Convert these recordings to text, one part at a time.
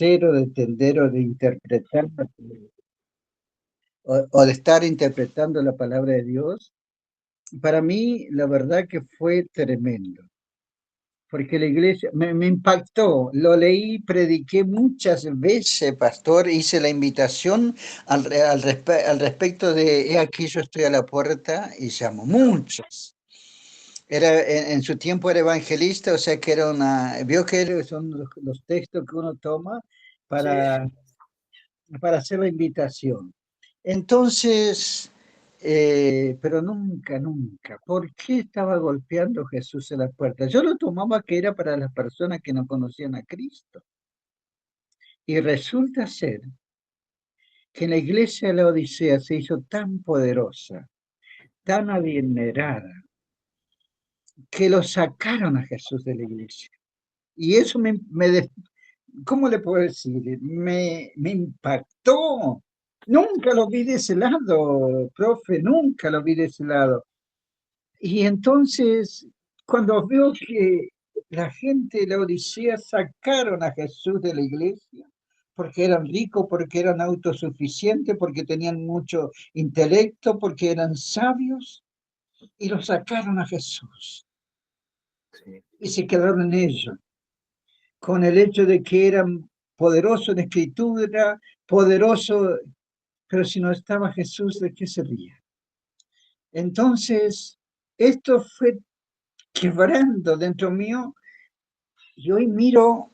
hacer o de entender o de interpretar o de estar interpretando la palabra de Dios, para mí la verdad que fue tremendo, porque la iglesia me impactó, lo leí, prediqué muchas veces, pastor, hice la invitación al respecto de, he aquí yo estoy a la puerta y llamo, muchas. Era, en su tiempo era evangelista, o sea que era vio que son los textos que uno toma Sí. para hacer la invitación. Entonces, pero nunca, nunca, ¿por qué estaba golpeando Jesús en la puerta? Yo lo tomaba que era para las personas que no conocían a Cristo. Y resulta ser que la iglesia de la Odisea se hizo tan poderosa, tan adinerada, que lo sacaron a Jesús de la iglesia. Y eso ¿cómo le puedo decir? Me impactó. Nunca lo vi de ese lado, profe, nunca lo vi de ese lado. Y entonces, cuando veo que la gente de la Odisea sacaron a Jesús de la iglesia, porque eran ricos, porque eran autosuficientes, porque tenían mucho intelecto, porque eran sabios, y lo sacaron a Jesús. Sí. Y se quedaron en ello, con el hecho de que eran poderosos en escritura, poderosos, pero si no estaba Jesús, ¿de qué servía? Entonces, esto fue quebrando dentro mío y hoy miro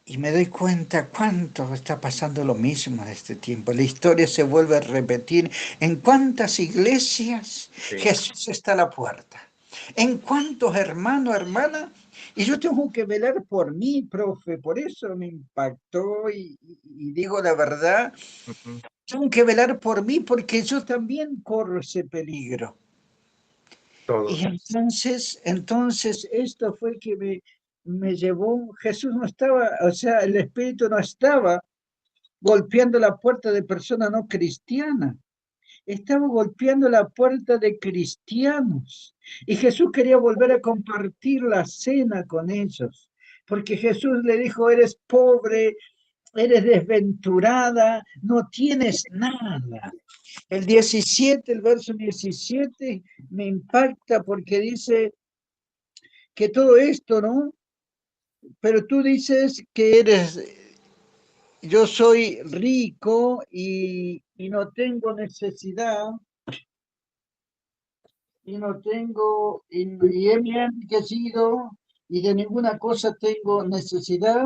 y me doy cuenta cuánto está pasando lo mismo en este tiempo. La historia se vuelve a repetir. ¿En cuántas iglesias Sí. Jesús está a la puerta? ¿En cuántos hermanos, hermanas? Y yo tengo que velar por mí, profe, por eso me impactó y digo la verdad, Ujú. tengo que velar por mí porque yo también corro ese peligro. Y Todos. entonces esto fue el que me llevó, Jesús no estaba, o sea, el Espíritu no estaba golpeando la puerta de personas no cristianas, estaba golpeando la puerta de cristianos. Y Jesús quería volver a compartir la cena con ellos, porque Jesús le dijo, eres pobre, eres desventurada, no tienes nada. El verso 17, me impacta porque dice que todo esto, ¿no? Pero tú dices que yo soy rico y no tengo necesidad, y he me enriquecido, y de ninguna cosa tengo necesidad,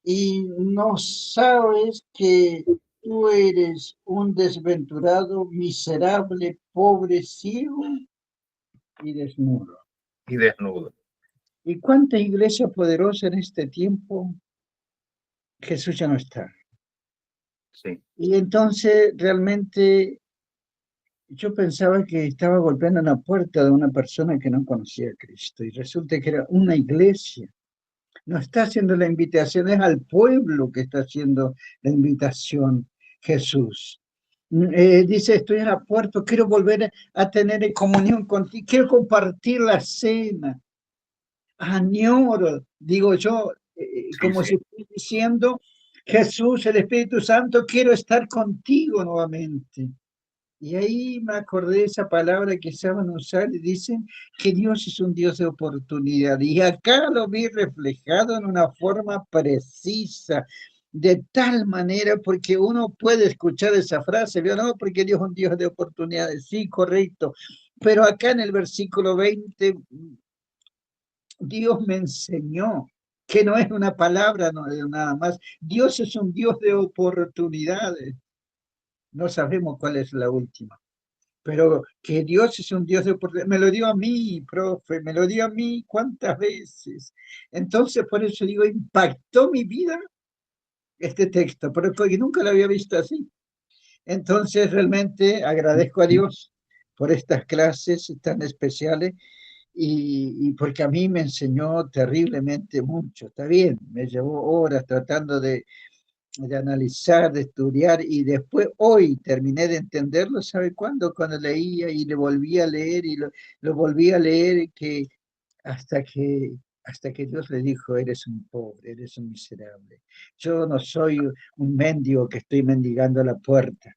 y no sabes que tú eres un desventurado, miserable, pobre, ciego y desnudo. Y desnudo. ¿Y cuánta iglesia poderosa en este tiempo? Jesús ya no está. Sí. Y entonces realmente yo pensaba que estaba golpeando en la puerta de una persona que no conocía a Cristo y resulta que era una iglesia. No está haciendo la invitación, es al pueblo que está haciendo la invitación Jesús. Dice, estoy en la puerta, quiero volver a tener comunión contigo, quiero compartir la cena. Añoro, digo yo, Sí, como sí. si estoy diciendo, Jesús, el Espíritu Santo, quiero estar contigo nuevamente. Y ahí me acordé de esa palabra que saben usar y dicen que Dios es un Dios de oportunidad. Y acá lo vi reflejado en una forma precisa, de tal manera, porque uno puede escuchar esa frase, ¿vio? No, porque Dios es un Dios de oportunidades, sí, correcto. Pero acá en el versículo 20, Dios me enseñó que no es una palabra no, nada más. Dios es un Dios de oportunidades. No sabemos cuál es la última. Pero que Dios es un Dios de oportunidades. Me lo dio a mí, profe, me lo dio a mí cuántas veces. Entonces, por eso digo, impactó mi vida este texto, pero porque nunca lo había visto así. Entonces, realmente agradezco a Dios por estas clases tan especiales y porque a mí me enseñó terriblemente mucho. Está bien, me llevó horas tratando de analizar, de estudiar, y después hoy terminé de entenderlo, ¿sabe cuándo? Cuando leía y le volví a leer y lo volví a leer, que hasta que hasta que Dios le dijo, eres un pobre, eres un miserable. Yo no soy un mendigo que estoy mendigando a la puerta.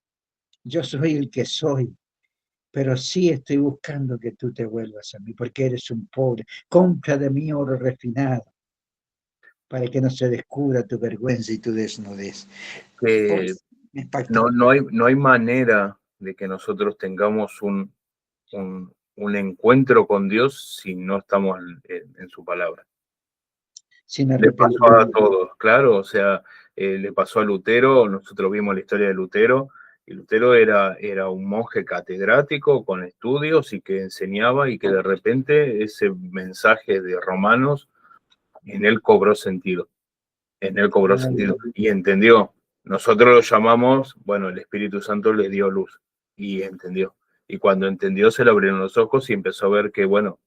Yo soy el que soy, pero sí estoy buscando que tú te vuelvas a mí, porque eres un pobre. Compra de mí oro refinado, para que no se descubra tu vergüenza y tu desnudez. Que Pues, me impactó. no hay manera de que nosotros tengamos un encuentro con Dios si no estamos en su palabra. Sin Le pasó a arrepentimiento. todos, claro, o sea, le pasó a Lutero, nosotros vimos la historia de Lutero, y Lutero era un monje catedrático con estudios y que enseñaba y que de repente ese mensaje de Romanos en él cobró sentido, en él cobró sentido y entendió. Nosotros lo llamamos, bueno, el Espíritu Santo le dio luz y entendió. Y cuando entendió se le abrieron los ojos y empezó a ver que, bueno,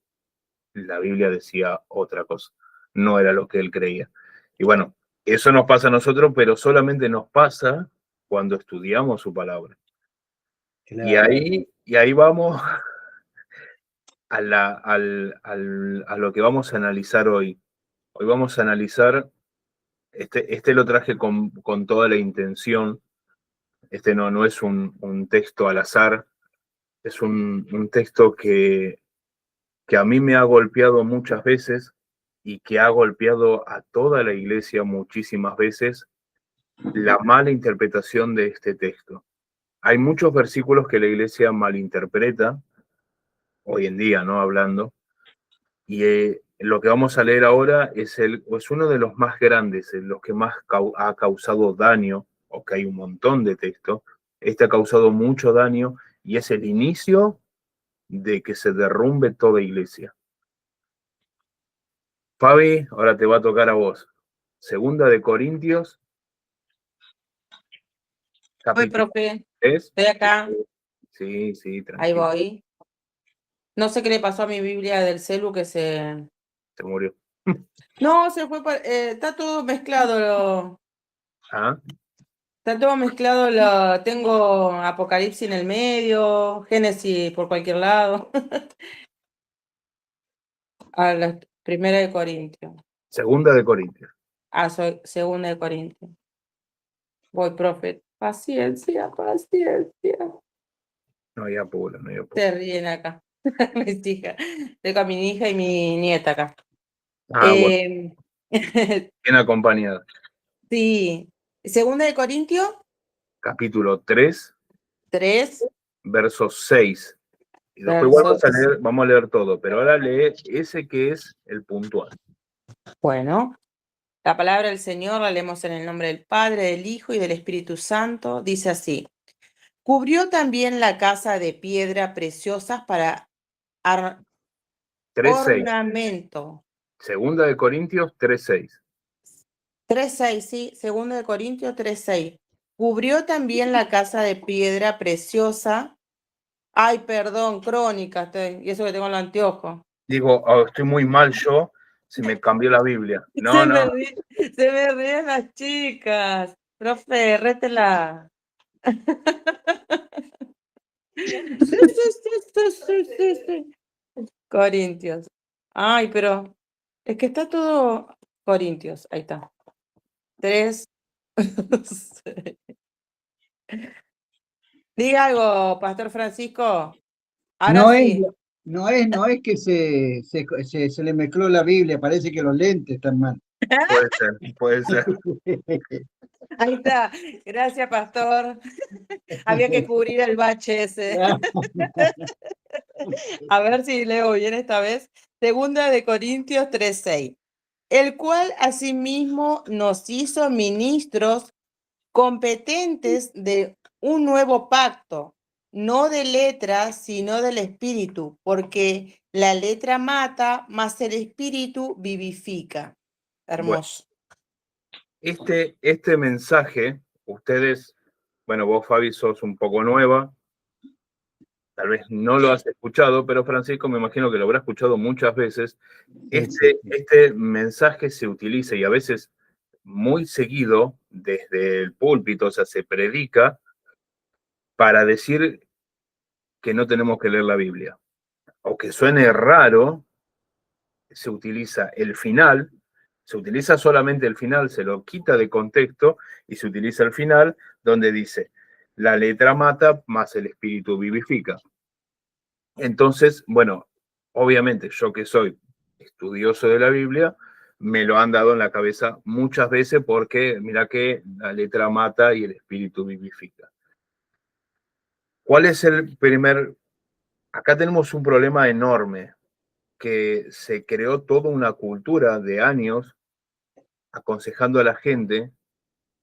la Biblia decía otra cosa, no era lo que él creía. Y bueno, eso nos pasa a nosotros, pero solamente nos pasa cuando estudiamos su palabra. Claro. Y ahí vamos a, a lo que vamos a analizar hoy. Hoy vamos a analizar, este lo traje con toda la intención, este no es un texto al azar, es un texto que a mí me ha golpeado muchas veces y que ha golpeado a toda la iglesia muchísimas veces, la mala interpretación de este texto. Hay muchos versículos que la iglesia malinterpreta, hoy en día, ¿no? Hablando, y lo que vamos a leer ahora es uno de los más grandes, los que más ha causado daño, o que hay un montón de textos, este ha causado mucho daño y es el inicio de que se derrumbe toda iglesia. Fabi, ahora te va a tocar a vos. Segunda de Corintios, Voy, capítulo profe, 3. estoy acá, Sí, sí, ahí tranquilo, voy. No sé qué le pasó a mi Biblia del celu que se... se murió. No, se fue, está todo mezclado, Ah, está todo mezclado, tengo Apocalipsis en el medio, Génesis por cualquier lado, a la primera de Corintios, segunda de Corintios. soy segunda de Corintios. Voy, profe, paciencia, paciencia. No hay apuro, no hay apuro. Se ríen acá, mis hijas. Tengo a mi hija y mi nieta acá. Ah, bueno, Eh, bien acompañada. sí, segunda de Corintios, Capítulo 3, 3 verso 6. Y después igual versos. vamos a leer todo, pero ahora lee ese que es el puntual. Bueno, la palabra del Señor la leemos en el nombre del Padre, del Hijo y del Espíritu Santo. Dice así: cubrió también la casa de piedra preciosas para 3:6. ornamento. Segunda de Corintios 3:6. 3:6, sí, segunda de Corintios 3:6. Cubrió también la casa de piedra preciosa. Ay, perdón, crónica, y eso que tengo en el anteojo. Digo, oh, estoy muy mal yo, se me cambió la Biblia. No, no, Se me ríen las chicas. Profe, rétela. Sí. Corintios. Ay, pero es que está todo Corintios. Ahí está. 3. Diga algo, Pastor Francisco. Ahora No es, sí. no es que se le mezcló la Biblia, parece que los lentes están mal. puede ser, puede ser. Ahí está. Gracias, Pastor. Había que cubrir el bache ese. A ver si leo bien esta vez. Segunda de Corintios 3:6. El cual asimismo nos hizo ministros competentes de un nuevo pacto, no de letras, sino del espíritu, porque la letra mata, mas el espíritu vivifica. Hermoso. Este mensaje, ustedes, bueno, vos Fabi sos un poco nueva, tal vez no lo has escuchado, pero Francisco me imagino que lo habrá escuchado muchas veces. Este mensaje se utiliza y a veces muy seguido desde el púlpito, o sea, se predica para decir que no tenemos que leer la Biblia. Aunque suene raro, se utiliza el final, se utiliza solamente el final, se lo quita de contexto y se utiliza el final donde dice, la letra mata, más el espíritu vivifica. Entonces, bueno, obviamente yo que soy estudioso de la Biblia, me lo han dado en la cabeza muchas veces porque mira que la letra mata y el espíritu vivifica. ¿Cuál es el primer? Acá tenemos un problema enorme, que se creó toda una cultura de años aconsejando a la gente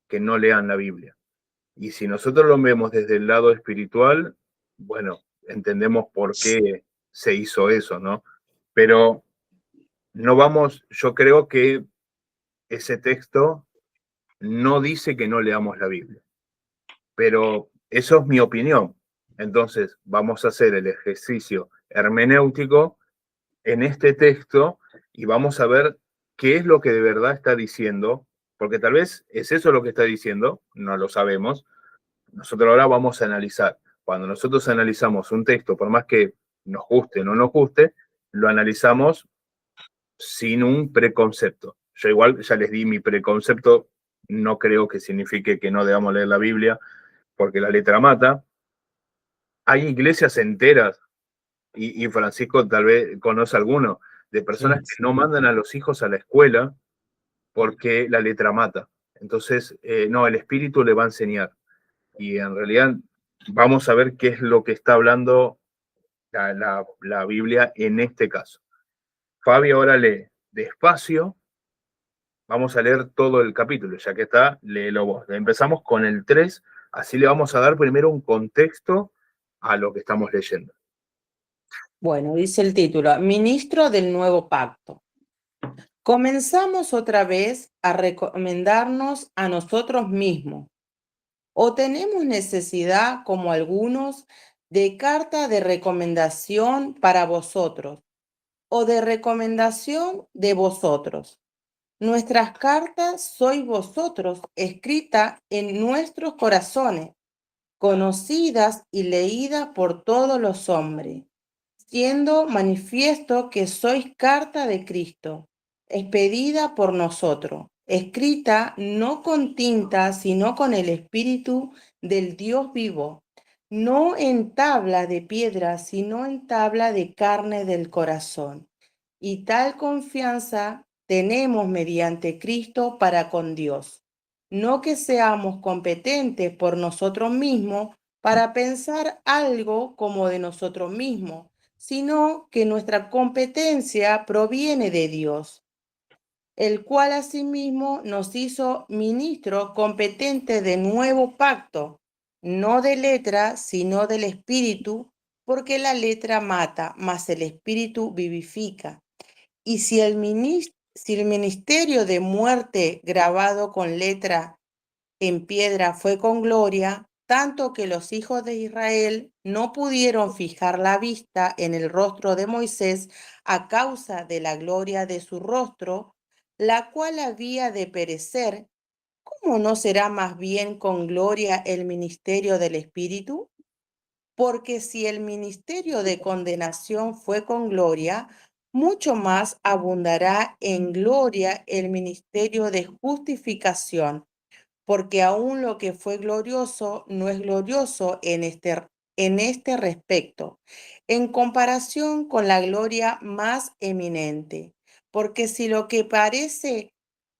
que no lean la Biblia. Y si nosotros lo vemos desde el lado espiritual, bueno, entendemos por qué se hizo eso, ¿no? Pero no vamos, yo creo que ese texto no dice que no leamos la Biblia, pero eso es mi opinión. Entonces, vamos a hacer el ejercicio hermenéutico en este texto y vamos a ver qué es lo que de verdad está diciendo, porque tal vez es eso lo que está diciendo, no lo sabemos. Nosotros ahora vamos a analizar. Cuando nosotros analizamos un texto, por más que nos guste o no nos guste, lo analizamos sin un preconcepto. Yo igual ya les di mi preconcepto, no creo que signifique que no debamos leer la Biblia, porque la letra mata. Hay iglesias enteras, y Francisco tal vez conoce alguno, de personas que no mandan a los hijos a la escuela porque la letra mata. Entonces, no, el espíritu le va a enseñar. Y en realidad vamos a ver qué es lo que está hablando la Biblia en este caso. Fabi ahora lee despacio. Vamos a leer todo el capítulo, ya que está, léelo vos. Empezamos con el 3, así le vamos a dar primero un contexto a lo que estamos leyendo. Bueno, dice el título, Ministro del Nuevo Pacto. Comenzamos otra vez a recomendarnos a nosotros mismos. ¿O tenemos necesidad, como algunos, de carta de recomendación para vosotros o de recomendación de vosotros? Nuestras cartas sois vosotros, escritas en nuestros corazones, conocidas y leídas por todos los hombres, siendo manifiesto que sois carta de Cristo, expedida por nosotros, escrita no con tinta, sino con el Espíritu del Dios vivo, no en tabla de piedra, sino en tabla de carne del corazón. Y tal confianza tenemos mediante Cristo para con Dios. No que seamos competentes por nosotros mismos para pensar algo como de nosotros mismos, sino que nuestra competencia proviene de Dios, el cual asimismo nos hizo ministros competentes de nuevo pacto, no de letra, sino del Espíritu, porque la letra mata, mas el Espíritu vivifica. Y si el ministerio de muerte grabado con letra en piedra fue con gloria, tanto que los hijos de Israel no pudieron fijar la vista en el rostro de Moisés a causa de la gloria de su rostro, la cual había de perecer. ¿Cómo no será más bien con gloria el ministerio del Espíritu? Porque si el ministerio de condenación fue con gloria, mucho más abundará en gloria el ministerio de justificación, porque aún lo que fue glorioso no es glorioso en este respecto, en comparación con la gloria más eminente. Porque si lo que parece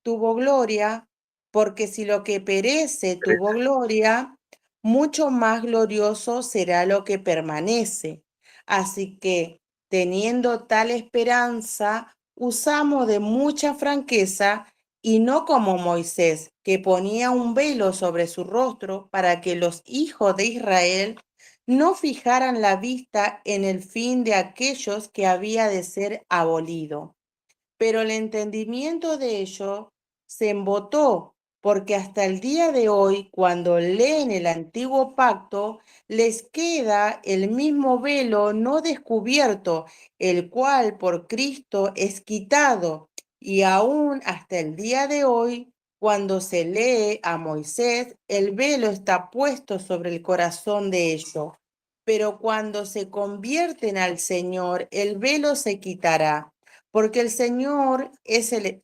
tuvo gloria, porque si lo que perece tuvo gloria, mucho más glorioso será lo que permanece. Así que, teniendo tal esperanza, usamos de mucha franqueza y no como Moisés, que ponía un velo sobre su rostro para que los hijos de Israel no fijaran la vista en el fin de aquellos que había de ser abolido. Pero el entendimiento de ellos se embotó, porque hasta el día de hoy, cuando leen el antiguo pacto, les queda el mismo velo no descubierto, el cual por Cristo es quitado. Y aún hasta el día de hoy, cuando se lee a Moisés, el velo está puesto sobre el corazón de ellos. Pero cuando se convierten al Señor, el velo se quitará. porque el Señor es el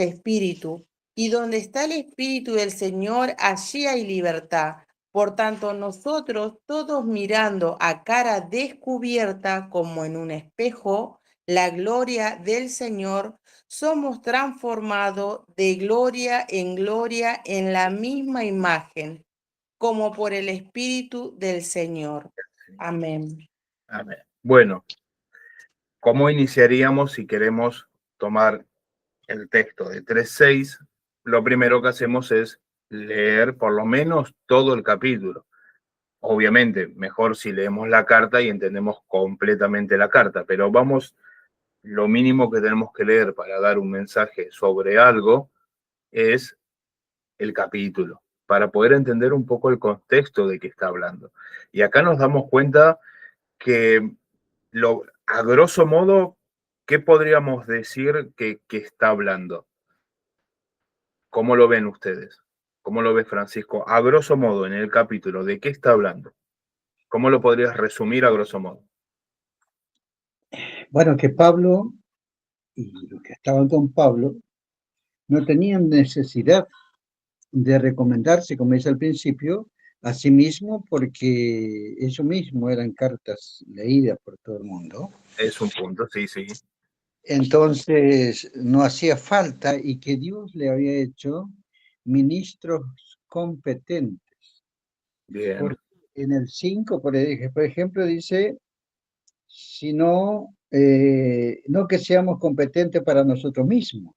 Espíritu, y donde está el Espíritu del Señor, allí hay libertad. Por tanto, nosotros, todos mirando a cara descubierta como en un espejo, la gloria del Señor, somos transformados de gloria en la misma imagen, como por el Espíritu del Señor. Amén. Amén. Bueno, ¿cómo iniciaríamos si queremos tomar el texto de 3:6? Lo primero que hacemos es leer por lo menos todo el capítulo. Obviamente, mejor si leemos la carta y entendemos completamente la carta, pero lo mínimo que tenemos que leer para dar un mensaje sobre algo es el capítulo, para poder entender un poco el contexto de que está hablando. Y acá nos damos cuenta que, a grosso modo, ¿qué podríamos decir que está hablando? ¿Cómo lo ven ustedes? ¿Cómo lo ve Francisco? A grosso modo, en el capítulo, ¿de qué está hablando? ¿Cómo lo podrías resumir a grosso modo? Bueno, que Pablo y los que estaban con Pablo no tenían necesidad de recomendarse, como dice al principio, a sí mismo, porque eso mismo eran cartas leídas por todo el mundo. Es un punto, sí, sí. Entonces, no hacía falta, y que Dios le había hecho ministros competentes. Bien. Porque en el 5, por ejemplo, dice, sino no que seamos competentes para nosotros mismos,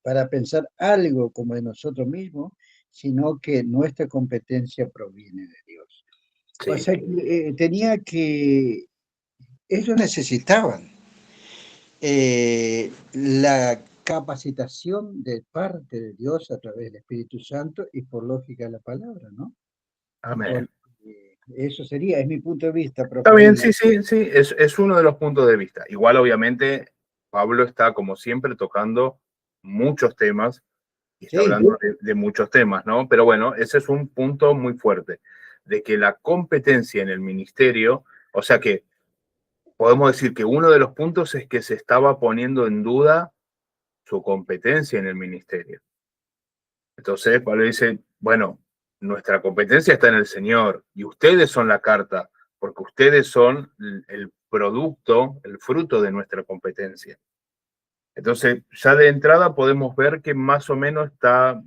para pensar algo como de nosotros mismos, sino que nuestra competencia proviene de Dios. Sí. O sea, que ellos necesitaban la capacitación de parte de Dios a través del Espíritu Santo y por lógica de la palabra, ¿no? Amén. Eso sería, es mi punto de vista. Está bien, sí, sí, sí, es uno de los puntos de vista. Igual, obviamente, Pablo está, como siempre, tocando muchos temas y está hablando de muchos temas, ¿no? Pero bueno, ese es un punto muy fuerte, de que la competencia en el ministerio, o sea que podemos decir que uno de los puntos es que se estaba poniendo en duda su competencia en el ministerio. Entonces, Pablo dice, bueno, nuestra competencia está en el Señor y ustedes son la carta, porque ustedes son el producto, el fruto de nuestra competencia. Entonces, ya de entrada podemos ver que más o menos está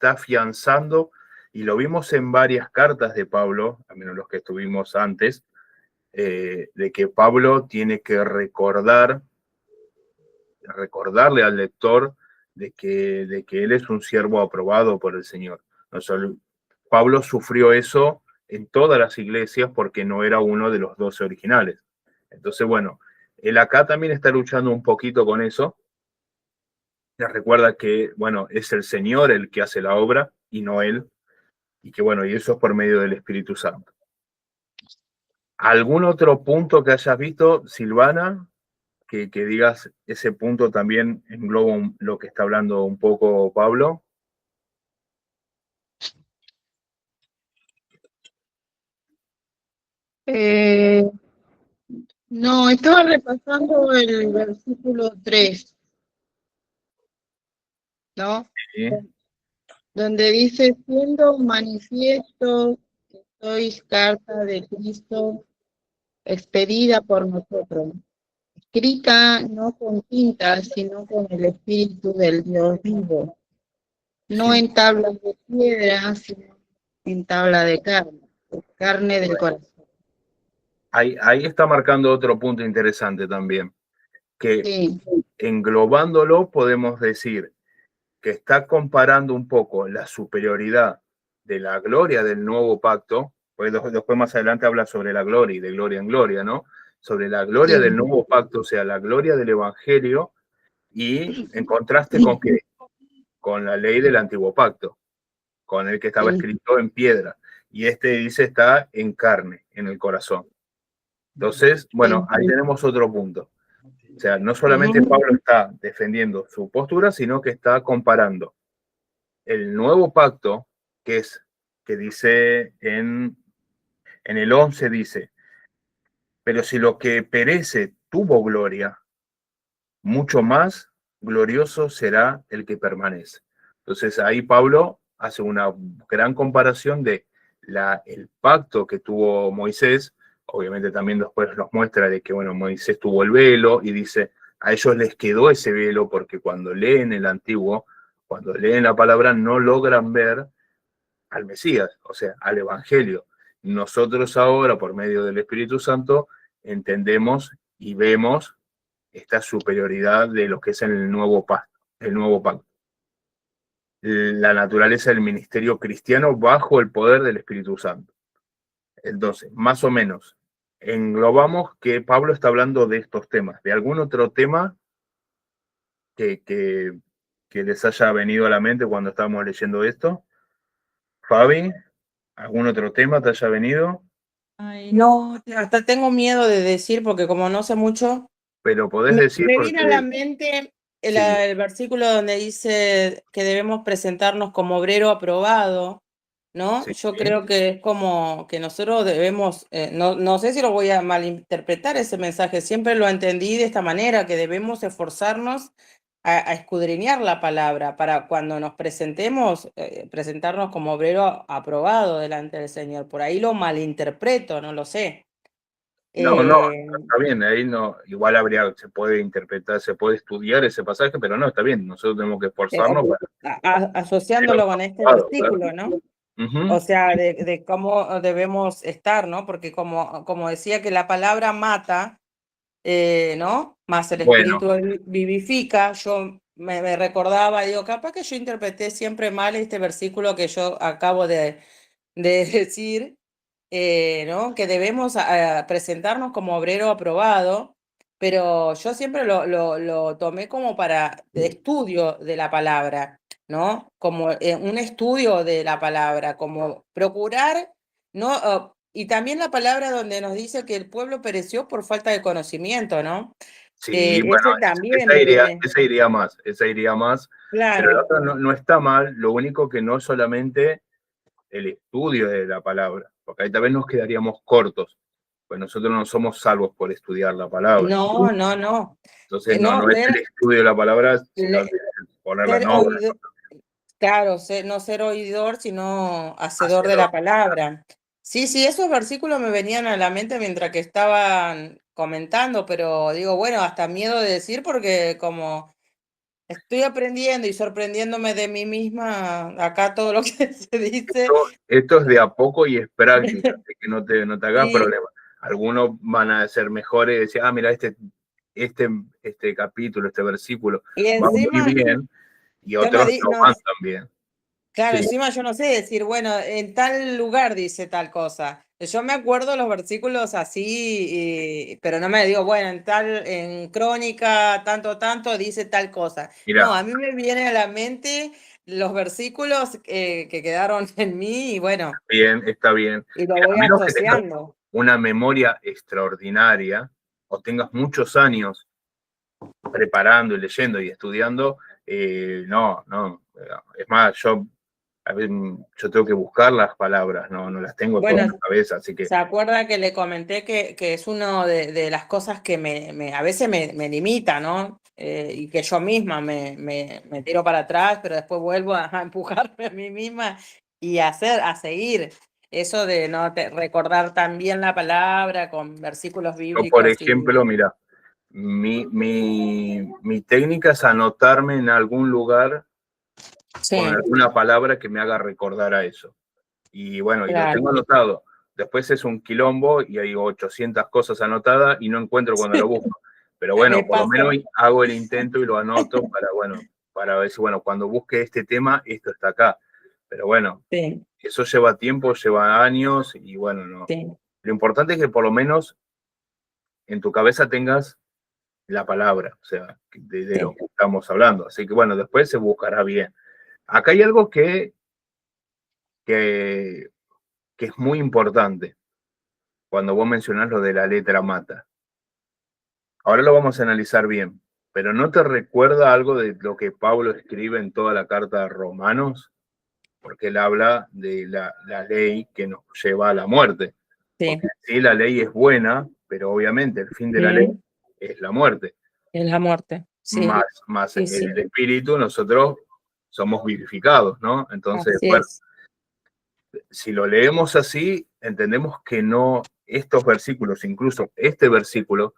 afianzando, y lo vimos en varias cartas de Pablo, al menos los que estuvimos antes, de que Pablo tiene que recordarle al lector de que él es un siervo aprobado por el Señor. No solo, Pablo sufrió eso en todas las iglesias porque no era uno de los 12 originales. Entonces, bueno, él acá también está luchando un poquito con eso. Les recuerda que, bueno, es el Señor el que hace la obra y no él, y que, bueno, y eso es por medio del Espíritu Santo. ¿Algún otro punto que hayas visto, Silvana, que digas ese punto también engloba lo que está hablando un poco Pablo? No, estaba repasando el versículo 3, ¿no? Sí. Donde dice, siendo manifiesto que sois carta de Cristo, expedida por nosotros, escrita no con tinta, sino con el Espíritu del Dios vivo, no Sí. en tablas de piedra, sino en tabla de carne del corazón. Ahí está marcando otro punto interesante también, que Sí, englobándolo podemos decir que está comparando un poco la superioridad de la gloria del nuevo pacto, pues después más adelante habla sobre la gloria y de gloria en gloria, ¿no? Sobre la gloria sí. del nuevo pacto, o sea, la gloria del evangelio, y en contraste con qué? Con la ley del antiguo pacto, con el que estaba Sí. escrito en piedra, y dice está en carne, en el corazón. Entonces, bueno, ahí tenemos otro punto. O sea, no solamente Pablo está defendiendo su postura, sino que está comparando el nuevo pacto, que dice en el 11, dice, pero si lo que perece tuvo gloria, mucho más glorioso será el que permanece. Entonces ahí Pablo hace una gran comparación de el pacto que tuvo Moisés. Obviamente también después nos muestra de que, bueno, Moisés tuvo el velo y dice, a ellos les quedó ese velo porque cuando leen el Antiguo, cuando leen la palabra, no logran ver al Mesías, o sea, al Evangelio. Nosotros ahora, por medio del Espíritu Santo, entendemos y vemos esta superioridad de lo que es el nuevo pacto. La naturaleza del ministerio cristiano bajo el poder del Espíritu Santo. Entonces, más o menos, englobamos que Pablo está hablando de estos temas. ¿De algún otro tema que les haya venido a la mente cuando estábamos leyendo esto? Fabi, ¿algún otro tema te haya venido? Ay, no, hasta tengo miedo de decir porque como no sé mucho, Pero podés me, decir me viene a la porque mente el, sí, el versículo donde dice que debemos presentarnos como obrero aprobado, ¿no? sí, Yo creo que es como que nosotros debemos, no sé si lo voy a malinterpretar ese mensaje, siempre lo entendí de esta manera, que debemos esforzarnos a escudriñar la palabra para cuando nos presentemos, presentarnos como obrero aprobado delante del Señor. Por ahí lo malinterpreto, no lo sé. no, está bien, ahí no, igual se puede interpretar, se puede estudiar ese pasaje, pero no, está bien, nosotros tenemos que esforzarnos para asociándolo con este claro, claro. versículo, ¿no? Ujú. O sea, de cómo debemos estar, ¿no? Porque como decía que la palabra mata, ¿no? Más el Bueno, espíritu vivifica, yo me recordaba, digo, capaz que yo interpreté siempre mal este versículo que yo acabo de decir, ¿no? Que debemos presentarnos como obrero aprobado, pero yo siempre lo tomé como para de estudio de la palabra, ¿no? Como un estudio de la palabra, como procurar, ¿no? Y también la palabra donde nos dice que el pueblo pereció por falta de conocimiento, ¿no? sí, bueno, Ese también me viene, esa iría más, pero la claro, otra no está mal, lo único que no es solamente el estudio de la palabra, porque ahí tal vez nos quedaríamos cortos, pues nosotros no somos salvos por estudiar la palabra. no. Entonces no, No, no es el estudio de la palabra, sino le- de ponerla en ser obra. oído, claro, no ser oidor, sino hacedor de Hacedor. la palabra. Sí, sí, esos versículos me venían a la mente mientras que estaban comentando, pero digo, bueno, hasta miedo de decir porque como estoy aprendiendo y sorprendiéndome de mí misma, acá todo lo que se dice, Esto es de a poco y es práctica, así que no te hagas y, problema. Algunos van a ser mejores y decir, mira, este capítulo, este versículo y va muy encima bien, y yo no, otros no van tan bien. claro, Sí, encima yo no sé decir, bueno, en tal lugar dice tal cosa. Yo me acuerdo los versículos así, pero no me digo, bueno, en Crónica, tanto, dice tal cosa. mira, No, a mí me viene a la mente los versículos que quedaron en mí y bueno, bien, está bien. y lo Mira, a voy menos que tengas asociando. una memoria extraordinaria o tengas muchos años preparando y leyendo y estudiando, no. Es más, a ver, yo tengo que buscar las palabras, no las tengo todas en Bueno, la cabeza, así que ¿se acuerda que le comenté que es una de las cosas que a veces me limita, ¿no? Y que yo misma me tiro para atrás, pero después vuelvo a empujarme a mí misma y a seguir. Eso de no recordar tan bien la palabra con versículos yo, por bíblicos ejemplo, mira, mi técnica es anotarme en algún lugar sí, con alguna palabra que me haga recordar a eso. Y bueno, y lo tengo claro. anotado. Después es un quilombo y hay 800 cosas anotadas y no encuentro cuando lo busco. Pero Me bueno, por lo pasa. menos hago el intento y lo anoto para ver si, bueno, cuando busque este tema, esto está acá. Pero bueno, Sí, eso lleva tiempo, lleva años y bueno, no. sí, Lo importante es que por lo menos en tu cabeza tengas la palabra, o sea, de lo sí. que estamos hablando. Así que bueno, después se buscará bien. Acá hay algo que, que es muy importante cuando vos mencionás lo de la letra mata. Ahora lo vamos a analizar bien, pero ¿no te recuerda algo de lo que Pablo escribe en toda la carta de Romanos? Porque él habla de la ley que nos lleva a la muerte. Sí. Porque sí, la ley es buena, pero obviamente el fin de la ley Ujú. es la muerte. Es la muerte. Sí, más sí, sí. el espíritu, nosotros somos vivificados, ¿no? Entonces, Así bueno, es. si lo leemos así, entendemos que no, estos versículos, incluso este versículo,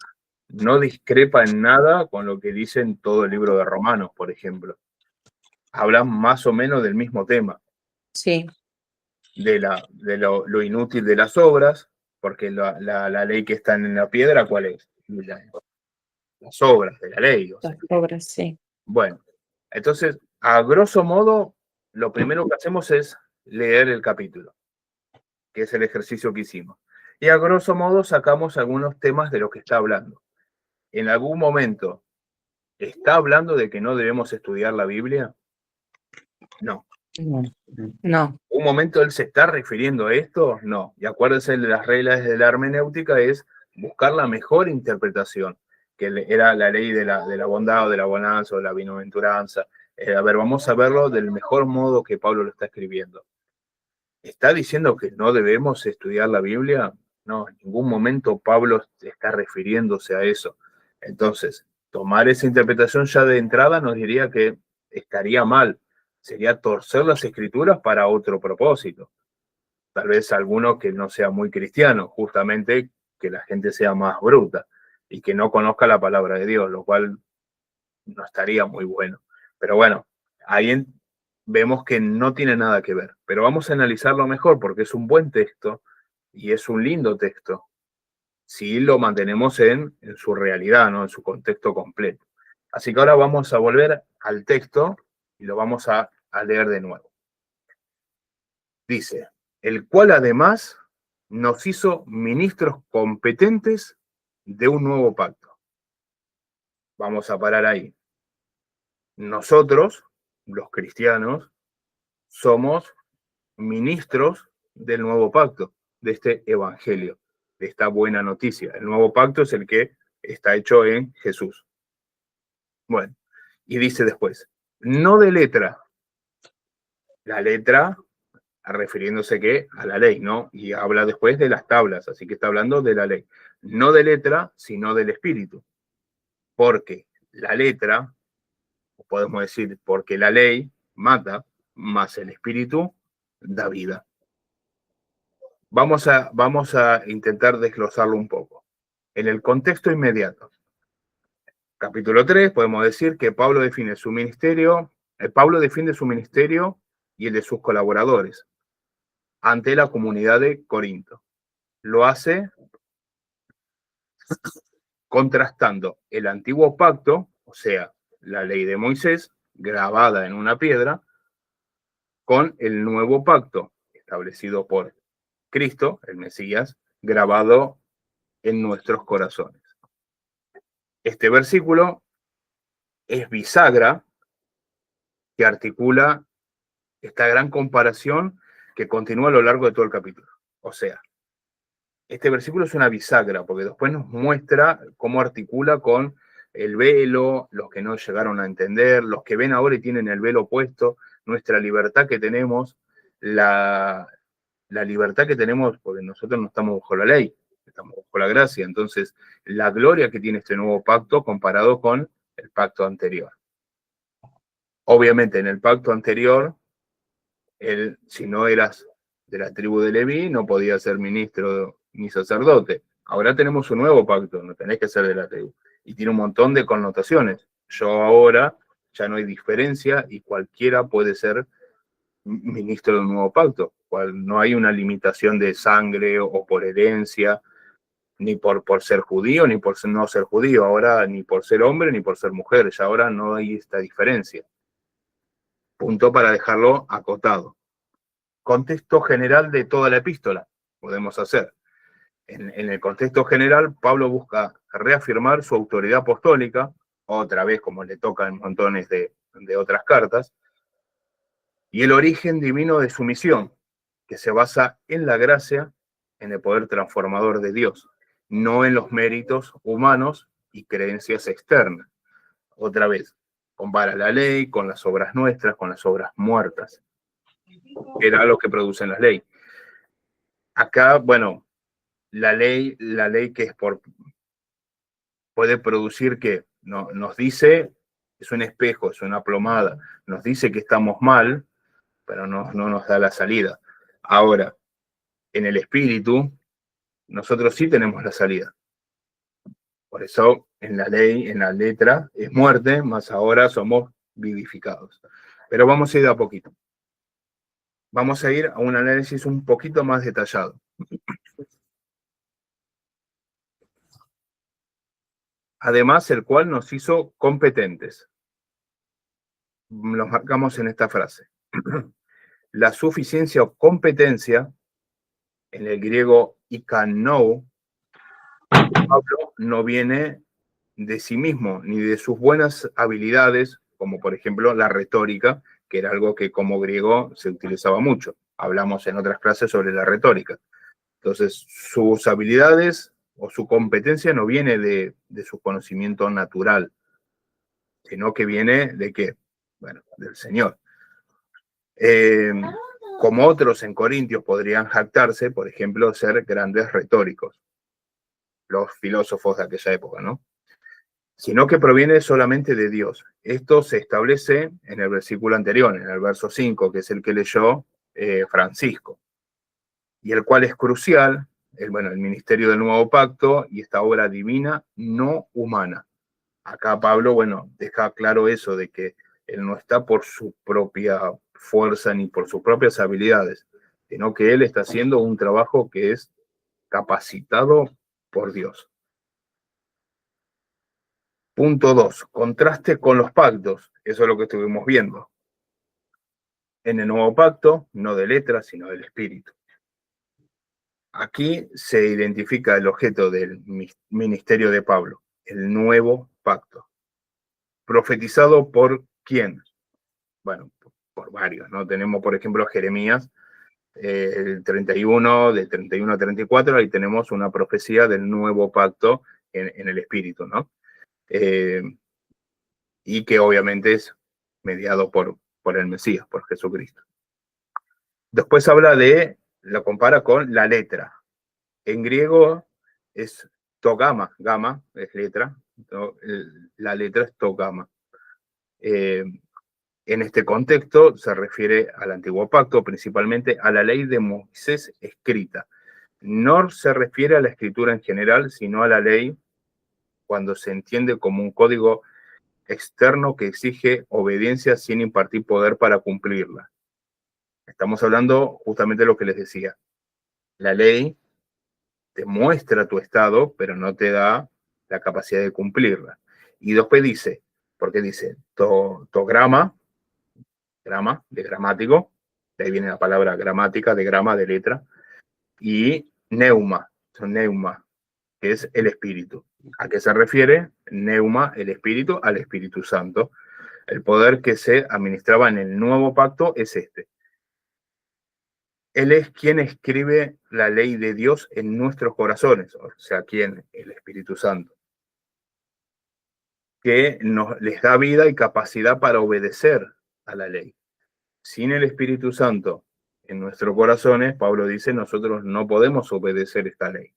no discrepa en nada con lo que dice en todo el libro de Romanos, por ejemplo. Hablan más o menos del mismo tema, Sí, de lo inútil de las obras, porque la ley que está en la piedra, ¿cuál es? Las obras de la ley. O sea. las obras, sí. Bueno, entonces, a grosso modo, lo primero que hacemos es leer el capítulo, que es el ejercicio que hicimos. Y a grosso modo sacamos algunos temas de lo que está hablando. En algún momento, ¿está hablando de que no debemos estudiar la Biblia? No. No, no. ¿Un momento él se está refiriendo a esto? No. Y acuérdense de las reglas de la hermenéutica, es buscar la mejor interpretación, que era la ley de la bondad o de la bonanza o de la bienaventuranza. A ver, vamos a verlo del mejor modo que Pablo lo está escribiendo. ¿Está diciendo que no debemos estudiar la Biblia? No, en ningún momento Pablo está refiriéndose a eso. Entonces, tomar esa interpretación ya de entrada nos diría que estaría mal. Sería torcer las escrituras para otro propósito. Tal vez alguno que no sea muy cristiano, justamente que la gente sea más bruta y que no conozca la palabra de Dios, lo cual no estaría muy bueno. Pero bueno, ahí vemos que no tiene nada que ver. Pero vamos a analizarlo mejor porque es un buen texto y es un lindo texto si lo mantenemos en su realidad, ¿no? En su contexto completo. Así que ahora vamos a volver al texto y lo vamos a leer de nuevo. Dice, el cual además nos hizo ministros competentes de un nuevo pacto. Vamos a parar ahí. Nosotros, los cristianos, somos ministros del nuevo pacto, de este evangelio, de esta buena noticia. El nuevo pacto es el que está hecho en Jesús. Bueno, y dice después, no de letra. La letra, refiriéndose ¿qué? A la ley, ¿no? Y habla después de las tablas, así que está hablando de la ley. No de letra, sino del espíritu. Porque la letra, podemos decir, porque la ley mata, más el espíritu da vida. Vamos a intentar desglosarlo un poco. En el contexto inmediato, capítulo 3, podemos decir que Pablo defiende su ministerio y el de sus colaboradores ante la comunidad de Corinto. Lo hace contrastando el antiguo pacto, o sea, la ley de Moisés, grabada en una piedra, con el nuevo pacto establecido por Cristo, el Mesías, grabado en nuestros corazones. Este versículo es bisagra que articula esta gran comparación que continúa a lo largo de todo el capítulo. O sea, este versículo es una bisagra, porque después nos muestra cómo articula con el velo, los que no llegaron a entender, los que ven ahora y tienen el velo puesto, nuestra libertad que tenemos, la libertad que tenemos, porque nosotros no estamos bajo la ley, estamos bajo la gracia. Entonces, la gloria que tiene este nuevo pacto comparado con el pacto anterior. Obviamente, en el pacto anterior, si no eras de la tribu de Leví, no podías ser ministro ni sacerdote. Ahora tenemos un nuevo pacto, no tenés que ser de la tribu. Y tiene un montón de connotaciones. Yo ahora ya no hay diferencia y cualquiera puede ser ministro de un nuevo pacto. No hay una limitación de sangre o por herencia, ni por ser judío, ni por no ser judío. Ahora ni por ser hombre, ni por ser mujer. Ya ahora no hay esta diferencia. Punto para dejarlo acotado. Contexto general de toda la epístola, podemos hacer. En el contexto general, Pablo busca reafirmar su autoridad apostólica, otra vez como le toca en montones de otras cartas, y el origen divino de su misión, que se basa en la gracia, en el poder transformador de Dios, no en los méritos humanos y creencias externas. Otra vez, compara la ley con las obras nuestras, con las obras muertas. Era lo que producen las leyes. Acá, bueno, la ley que es puede producir que nos dice es un espejo, es una plomada, nos dice que estamos mal, pero no nos da la salida. Ahora, en el espíritu, nosotros sí tenemos la salida. Por eso, en la ley, en la letra, es muerte, más ahora somos vivificados. Pero vamos a ir de a poquito. Vamos a ir a un análisis un poquito más detallado. Además, el cual nos hizo competentes. Los marcamos en esta frase. La suficiencia o competencia, en el griego ikanou, Pablo no viene de sí mismo, ni de sus buenas habilidades, como por ejemplo la retórica, que era algo que como griego se utilizaba mucho. Hablamos en otras clases sobre la retórica. Entonces, sus habilidades o su competencia no viene de su conocimiento natural, sino que viene de qué? Bueno, del Señor. Como otros en Corintios podrían jactarse, por ejemplo, ser grandes retóricos, los filósofos de aquella época, ¿no? Sino que proviene solamente de Dios. Esto se establece en el versículo anterior, en el verso 5, que es el que leyó Francisco, y el cual es crucial, el ministerio del nuevo pacto y esta obra divina no humana. Acá Pablo, deja claro eso de que él no está por su propia fuerza ni por sus propias habilidades, sino que él está haciendo un trabajo que es capacitado por Dios. Punto 2, contraste con los pactos. Eso es lo que estuvimos viendo. En el nuevo pacto, no de letra, sino del espíritu. Aquí se identifica el objeto del ministerio de Pablo, el nuevo pacto. ¿Profetizado por quién? Bueno, por varios, ¿no? Tenemos, por ejemplo, Jeremías, el 31, del 31 al 34, ahí tenemos una profecía del nuevo pacto en el espíritu, ¿no? Y que obviamente es mediado por el Mesías, por Jesucristo. Después habla lo compara con la letra. En griego es togama, gama es letra, la letra es togama. En este contexto se refiere al antiguo pacto, principalmente a la ley de Moisés escrita. No se refiere a la escritura en general, sino a la ley cuando se entiende como un código externo que exige obediencia sin impartir poder para cumplirla. Estamos hablando justamente de lo que les decía. La ley te muestra tu estado, pero no te da la capacidad de cumplirla. Y después dice, porque dice, grama, de gramático, de ahí viene la palabra gramática, de grama, de letra, y neuma, que es el espíritu. ¿A qué se refiere? Neuma, el espíritu, al Espíritu Santo. El poder que se administraba en el nuevo pacto es este. Él es quien escribe la ley de Dios en nuestros corazones, o sea, ¿quién? El Espíritu Santo, que les da vida y capacidad para obedecer a la ley. Sin el Espíritu Santo en nuestros corazones, Pablo dice, nosotros no podemos obedecer esta ley.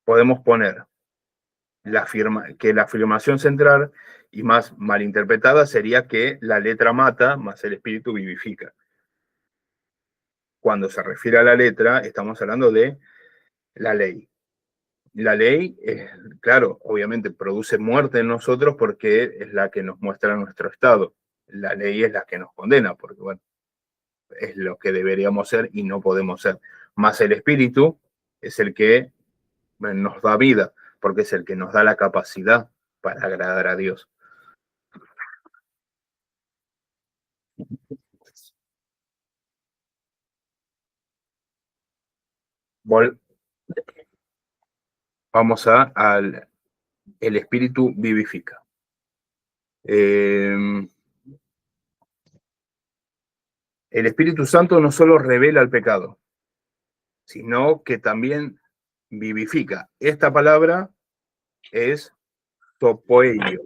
Podemos poner que la afirmación central y más malinterpretada sería que la letra mata, más el espíritu vivifica. Cuando se refiere a la letra, estamos hablando de la ley. La ley, claro, obviamente produce muerte en nosotros porque es la que nos muestra nuestro estado. La ley es la que nos condena, porque es lo que deberíamos ser y no podemos ser. Más el espíritu es el que nos da vida, porque es el que nos da la capacidad para agradar a Dios. Vamos al el espíritu vivifica. El Espíritu Santo no solo revela el pecado, sino que también vivifica. Esta palabra es topoeio,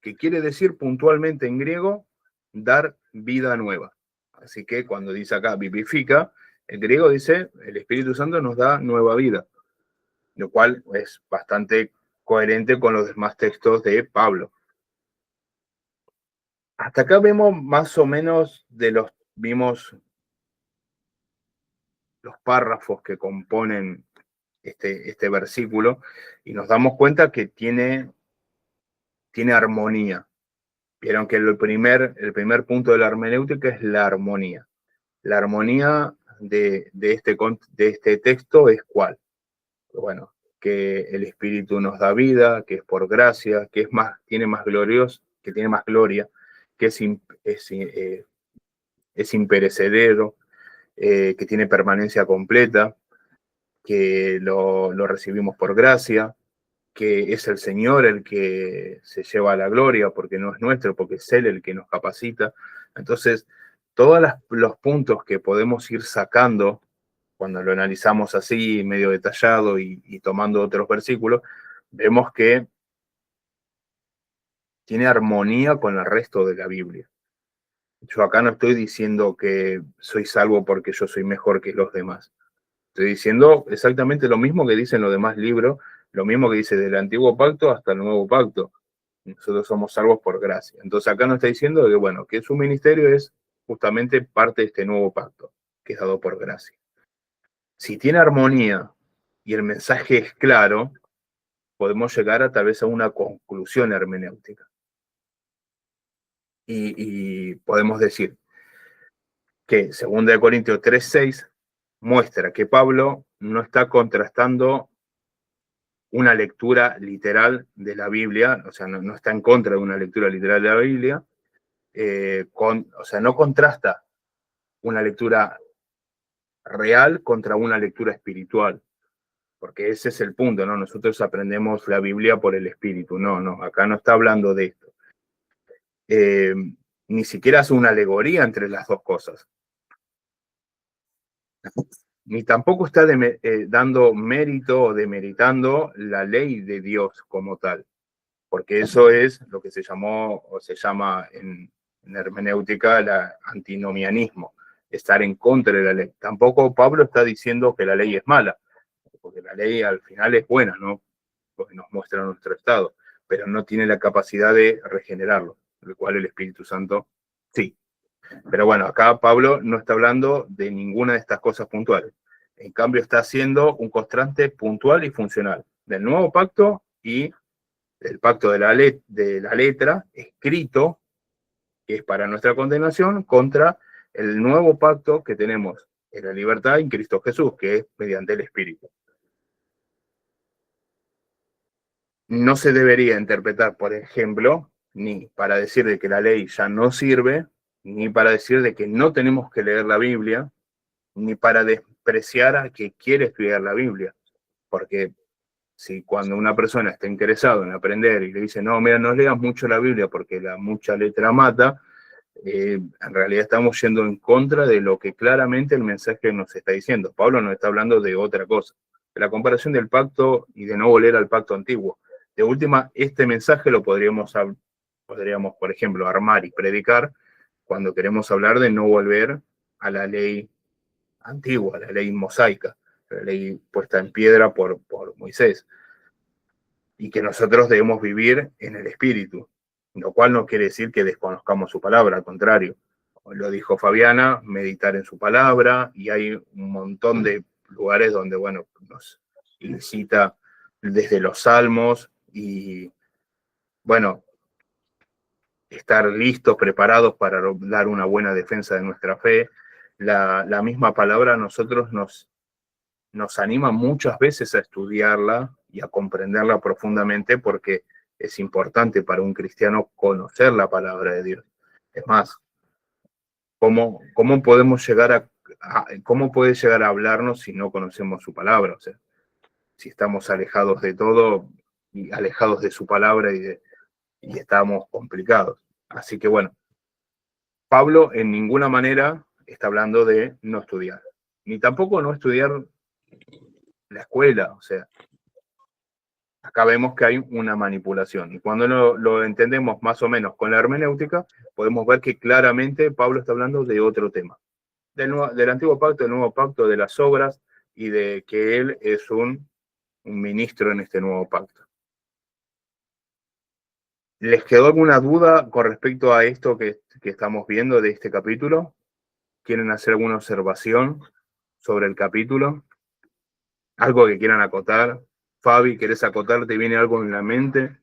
que quiere decir puntualmente en griego dar vida nueva. Así que cuando dice acá vivifica, en griego dice el Espíritu Santo nos da nueva vida, lo cual es bastante coherente con los demás textos de Pablo. Hasta acá vemos más o menos vimos los párrafos que componen este versículo y nos damos cuenta que tiene armonía. Vieron que el primer punto de la hermenéutica es la armonía. La armonía de este texto es ¿cuál? Bueno, que el Espíritu nos da vida, que es por gracia, que tiene más gloria, que es imperecedero, que tiene permanencia completa, que lo recibimos por gracia, que es el Señor el que se lleva la gloria, porque no es nuestro, porque es Él el que nos capacita. Entonces, todos los puntos que podemos ir sacando cuando lo analizamos así, medio detallado y tomando otros versículos, vemos que tiene armonía con el resto de la Biblia. Yo acá no estoy diciendo que soy salvo porque yo soy mejor que los demás. Estoy diciendo exactamente lo mismo que dicen los demás libros, lo mismo que dice del Antiguo Pacto hasta el Nuevo Pacto. Nosotros somos salvos por gracia. Entonces acá nos está diciendo que, bueno, que su ministerio es justamente parte de este Nuevo Pacto, que es dado por gracia. Si tiene armonía y el mensaje es claro, podemos llegar tal vez a una conclusión hermenéutica. Y podemos decir que 2 Corintios 3:6 muestra que Pablo no está contrastando una lectura literal de la Biblia, o sea, no está en contra de una lectura literal de la Biblia, o sea, no contrasta una lectura real contra una lectura espiritual, porque ese es el punto, ¿no? Nosotros aprendemos la Biblia por el Espíritu, no, acá no está hablando de esto. Ni siquiera hace una alegoría entre las dos cosas. Ni tampoco está dando mérito o demeritando la ley de Dios como tal, porque eso es lo que se llamó o se llama en hermenéutica el antinomianismo, estar en contra de la ley. Tampoco Pablo está diciendo que la ley es mala, porque la ley al final es buena, ¿no? Porque nos muestra nuestro estado, pero no tiene la capacidad de regenerarlo, el cual el Espíritu Santo sí. Pero bueno, acá Pablo no está hablando de ninguna de estas cosas puntuales. En cambio, está haciendo un contraste puntual y funcional del nuevo pacto y del pacto de la letra, escrito, que es para nuestra condenación, contra el nuevo pacto que tenemos en la libertad en Cristo Jesús, que es mediante el Espíritu. No se debería interpretar, por ejemplo, ni para decir de que la ley ya no sirve, ni para decir de que no tenemos que leer la Biblia, ni para despreciar a quien quiere estudiar la Biblia. Porque si cuando una persona está interesada en aprender y le dice, no, mira, no leas mucho la Biblia porque la mucha letra mata, en realidad estamos yendo en contra de lo que claramente el mensaje nos está diciendo. Pablo nos está hablando de otra cosa, de la comparación del pacto y de no volver al pacto antiguo. De última, este mensaje lo podríamos, por ejemplo, armar y predicar cuando queremos hablar de no volver a la ley antigua, la ley mosaica, la ley puesta en piedra por Moisés, y que nosotros debemos vivir en el Espíritu, lo cual no quiere decir que desconozcamos su palabra, al contrario. Lo dijo Fabiana, meditar en su palabra, y hay un montón de lugares donde, bueno, nos incita desde los salmos y, bueno, estar listos, preparados para dar una buena defensa de nuestra fe. La misma palabra a nosotros nos anima muchas veces a estudiarla y a comprenderla profundamente porque es importante para un cristiano conocer la palabra de Dios. Es más, ¿cómo podemos llegar cómo puede llegar a hablarnos si no conocemos su palabra? O sea, si estamos alejados de todo y alejados de su palabra y estamos complicados. Así que bueno, Pablo en ninguna manera está hablando de no estudiar, ni tampoco no estudiar la escuela, o sea, acá vemos que hay una manipulación. Y cuando lo entendemos más o menos con la hermenéutica, podemos ver que claramente Pablo está hablando de otro tema. Del antiguo pacto, del nuevo pacto, de las obras y de que él es un ministro en este nuevo pacto. ¿Les quedó alguna duda con respecto a esto que estamos viendo de este capítulo? ¿Quieren hacer alguna observación sobre el capítulo? ¿Algo que quieran acotar? Fabi, ¿querés acotar? ¿Te viene algo en la mente?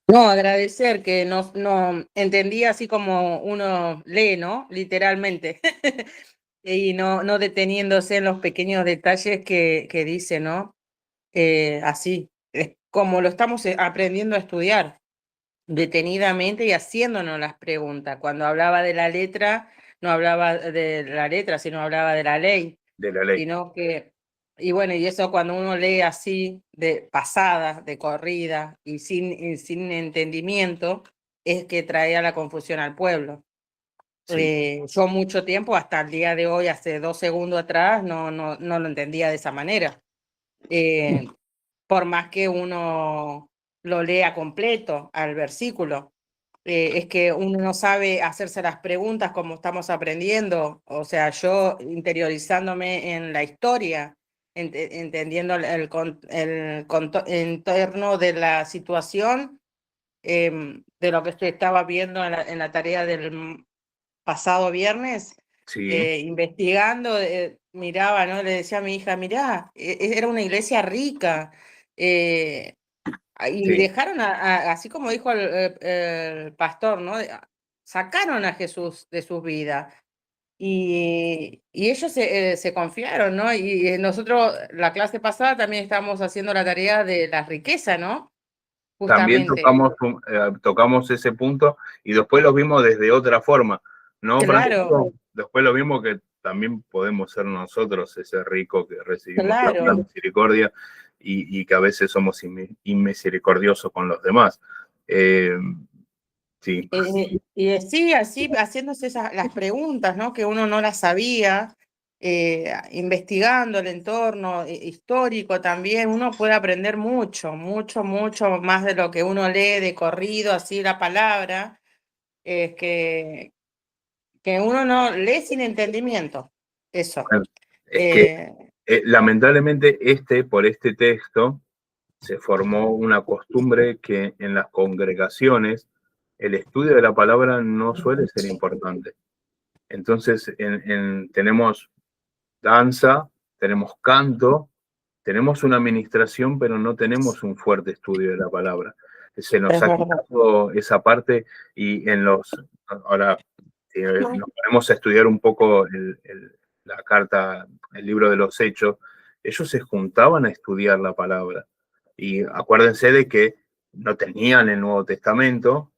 No, agradecer que no entendí así como uno lee, ¿no? Literalmente. Y no deteniéndose en los pequeños detalles que dice, ¿no? Así, es como lo estamos aprendiendo a estudiar detenidamente y haciéndonos las preguntas. Cuando hablaba de la letra, no hablaba de la letra, sino hablaba de la ley, De la ley. sino que, y bueno, y eso cuando uno lee así, de pasada, de corrida, y sin entendimiento, es que traía la confusión al pueblo. Sí. Yo mucho tiempo, hasta el día de hoy, hace 2 segundos atrás, no lo entendía de esa manera. Por más que uno lo lea completo al versículo, es que uno no sabe hacerse las preguntas como estamos aprendiendo. O sea, yo interiorizándome en la historia, entendiendo el entorno de la situación, de lo que se estaba viendo en la tarea del pasado viernes, Sí, investigando, miraba, ¿no? Le decía a mi hija, mirá, era una iglesia rica, y sí. dejaron, así como dijo el pastor, ¿no? Sacaron a Jesús de sus vidas. Y ellos se confiaron, ¿no? Y nosotros, la clase pasada, también estábamos haciendo la tarea de la riqueza, ¿no? También Justamente. tocamos ese punto y después lo vimos desde otra forma, ¿no, Claro, Francisco? Después lo vimos que también podemos ser nosotros ese rico que recibimos la claro. misericordia y que a veces somos inmisericordiosos con los demás. Sí, Y sí, así haciéndose las preguntas, ¿no? Que uno no las sabía, investigando el entorno histórico también, uno puede aprender mucho, mucho, mucho más de lo que uno lee de corrido, así la palabra, es que uno no lee sin entendimiento. Eso. es que lamentablemente por este texto se formó una costumbre que en las congregaciones el estudio de la palabra no suele ser importante. Entonces tenemos danza, tenemos canto, tenemos una administración, pero no tenemos un fuerte estudio de la palabra. Se nos Es ha verdad. quitado esa parte y ahora nos ponemos a estudiar un poco la carta, el libro de los Hechos, ellos se juntaban a estudiar la palabra. Y acuérdense de que no tenían el Nuevo Testamento,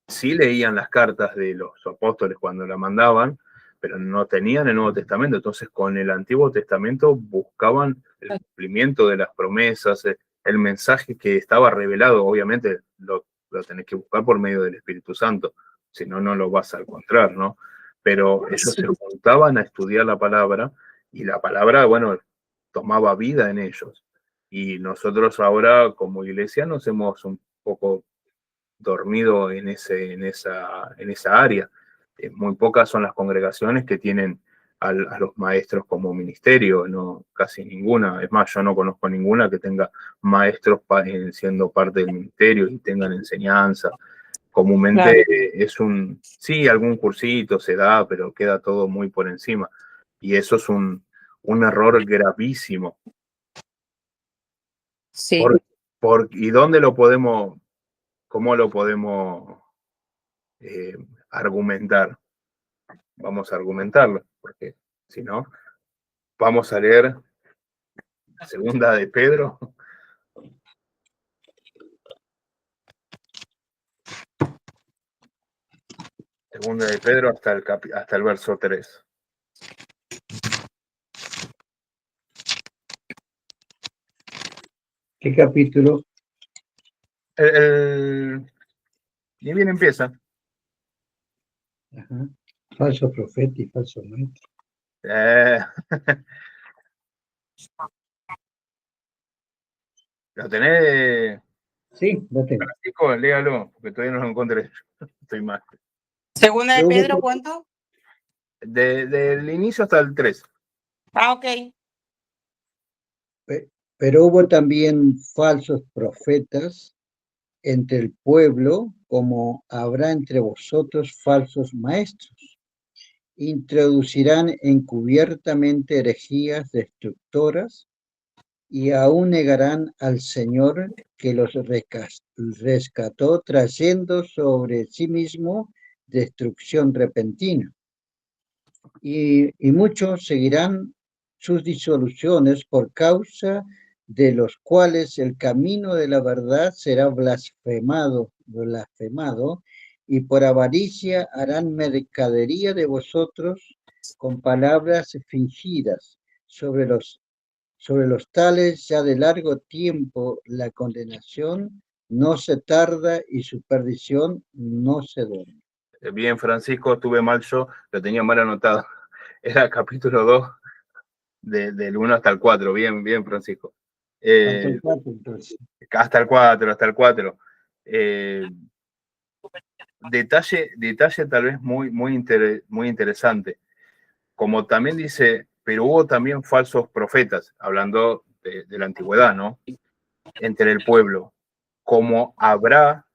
sí leían las cartas de los apóstoles cuando la mandaban, pero no tenían el Nuevo Testamento. Entonces, con el Antiguo Testamento buscaban el cumplimiento de las promesas, el mensaje que estaba revelado. Obviamente, lo tenés que buscar por medio del Espíritu Santo, si no, no lo vas a encontrar, ¿no? Pero ellos se juntaban a estudiar la palabra y la palabra, bueno, tomaba vida en ellos. Y nosotros ahora, como iglesia, nos hemos un poco dormido en esa área. Muy pocas son las congregaciones que tienen a los maestros como ministerio, no, casi ninguna. Es más, yo no conozco ninguna que tenga maestros siendo parte del ministerio y tengan enseñanza. Comúnmente sí, algún cursito se da, pero queda todo muy por encima. Y eso es un error gravísimo. Sí. ¿Y dónde lo podemos, cómo lo podemos argumentar? Vamos a argumentarlo, porque si no, vamos a leer Segunda de Pedro. Segunda de Pedro hasta el verso 3. ¿Qué capítulo? Ni bien empieza. Ajá. Falso profeta y falso maestro. ¿Lo tenés? Sí, lo tengo. Francisco, léalo, porque todavía no lo encontré. Estoy mal. Segunda de Pedro, ¿cuánto? Del inicio hasta el 3. Ah, ok. Pero hubo también falsos profetas entre el pueblo, como habrá entre vosotros falsos maestros. Introducirán encubiertamente herejías destructoras y aún negarán al Señor que los rescató, trayendo sobre sí mismo destrucción repentina. Y muchos seguirán sus disoluciones, por causa de los cuales el camino de la verdad será blasfemado, y por avaricia harán mercadería de vosotros con palabras fingidas. Sobre los tales ya de largo tiempo la condenación no se tarda y su perdición no se duerme. Bien, Francisco, estuve mal yo, lo tenía mal anotado. Era el capítulo 2, del 1 hasta el 4. Bien, bien, Francisco. Hasta el 4, entonces. Hasta el 4, hasta el 4. Detalle tal vez muy interesante. Como también dice, pero hubo también falsos profetas, hablando de la antigüedad, ¿no? Entre el pueblo. Como habrá,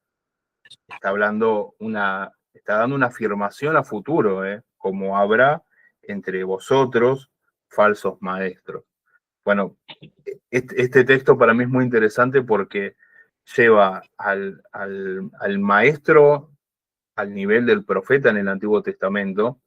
está dando una afirmación a futuro, ¿eh? Como habrá entre vosotros falsos maestros. Bueno, este texto para mí es muy interesante porque lleva al maestro al nivel del profeta en el Antiguo Testamento,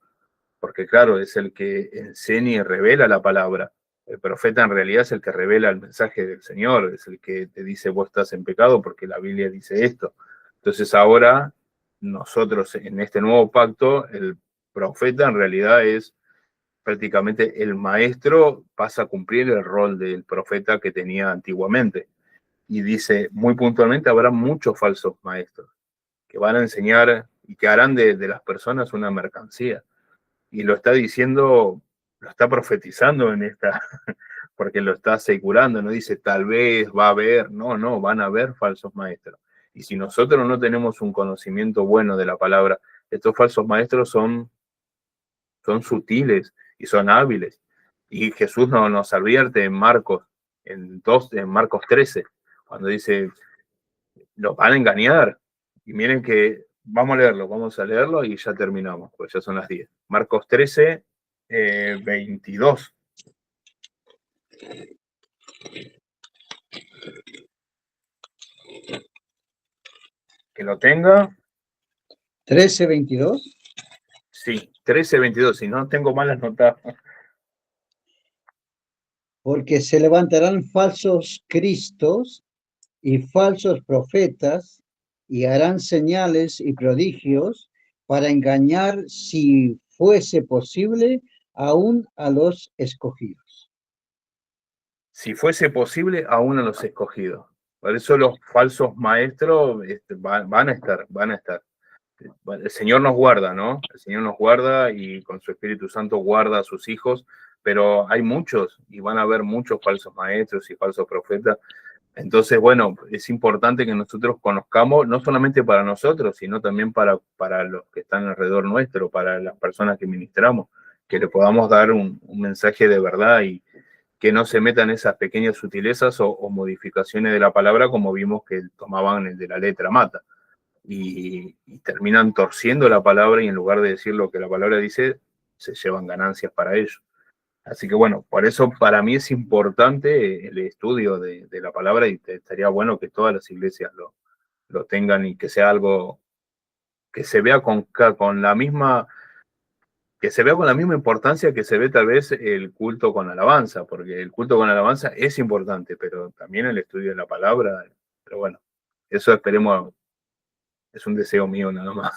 porque claro, es el que enseña y revela la palabra. El profeta en realidad es el que revela el mensaje del Señor, es el que te dice vos estás en pecado porque la Biblia dice esto. Entonces ahora nosotros en este nuevo pacto, el profeta en realidad es prácticamente el maestro, pasa a cumplir el rol del profeta que tenía antiguamente. Y dice muy puntualmente, habrá muchos falsos maestros que van a enseñar y que harán de las personas una mercancía. Y lo está diciendo, lo está profetizando en esta, porque lo está asegurando, no dice tal vez va a haber, no, van a haber falsos maestros. Y si nosotros no tenemos un conocimiento bueno de la palabra, estos falsos maestros son sutiles y son hábiles. Y Jesús nos advierte en Marcos 13, cuando dice, los van a engañar. Y miren que, vamos a leerlo y ya terminamos, pues ya son las 10. Marcos 13, 22. Que lo tenga. 13:22. Sí, 13, 22. Si no tengo malas notas. Porque se levantarán falsos cristos y falsos profetas y harán señales y prodigios para engañar, si fuese posible, aún a los escogidos. Si fuese posible, aún a los escogidos. Por eso los falsos maestros van a estar. El Señor nos guarda, ¿no? El Señor nos guarda y con su Espíritu Santo guarda a sus hijos, pero hay muchos y van a haber muchos falsos maestros y falsos profetas. Entonces, bueno, es importante que nosotros conozcamos, no solamente para nosotros, sino también para los que están alrededor nuestro, para las personas que ministramos, que le podamos dar un mensaje de verdad y que no se metan esas pequeñas sutilezas o modificaciones de la palabra, como vimos que tomaban el de la letra mata. Y terminan torciendo la palabra y en lugar de decir lo que la palabra dice, se llevan ganancias para ellos. Así que bueno, por eso para mí es importante el estudio de la palabra y estaría bueno que todas las iglesias lo tengan y que sea algo que se vea con la misma, que se vea con la misma importancia que se ve tal vez el culto con alabanza, porque el culto con alabanza es importante, pero también el estudio de la palabra, pero bueno, eso esperemos, es un deseo mío nada más,